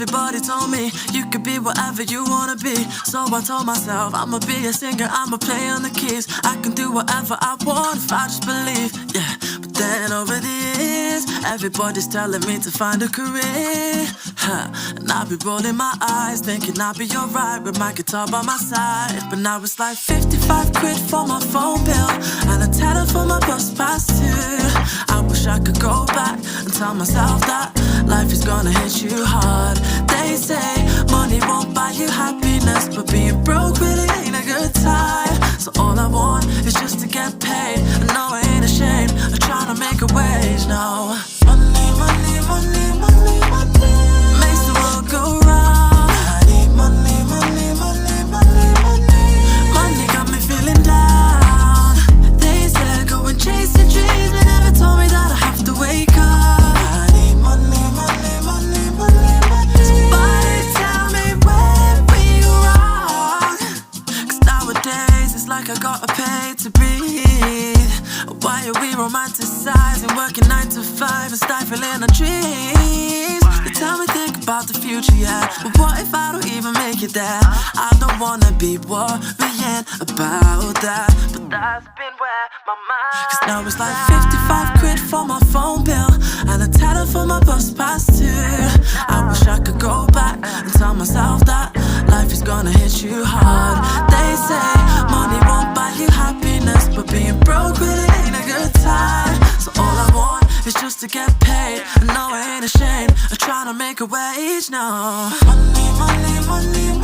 Everybody told me you could be whatever you wanna be. So I told myself I'ma be a singer, I'ma play on the keys. I can do whatever I want if I just believe, yeah. But then over the years, everybody's telling me to find a career, and I'll be rolling my eyes, thinking I'll be alright with my guitar by my side. But now it's like 55 quid for my phone bill and a tenner for my bus pass too. I wish I could go back and tell myself that life is gonna hit you hard. They say money won't buy you happiness, but being broke really ain't a good time. So all I want is just to get paid, and no, I ain't ashamed of trying to make a wage, no. Money, money, money, money, money makes the world go round. I need money, money, money, money, money. Money got me feeling down. They said go and chase your dreams, but never told me that I have to wake up. I need money, money, money, money, money. Somebody tell me where we go wrong, 'cause nowadays it's like I gotta pay to breathe. Why are we romanticizing working 9 to 5 and stifling our dreams? They tell me think about the future, yeah, but what if I don't even make it there? I don't wanna be worrying about that, but that's been where my mind. 'Cause now it's like 55 quid for my phone bill and a tenner for my bus pass too. I wish I could go back and tell myself that life is gonna hit you hard. They say money won't buy you happiness, but being broke really ain't a good time. So all I want is just to get paid, and no, I ain't ashamed of trying to make a wage, no. Money, money, money, money.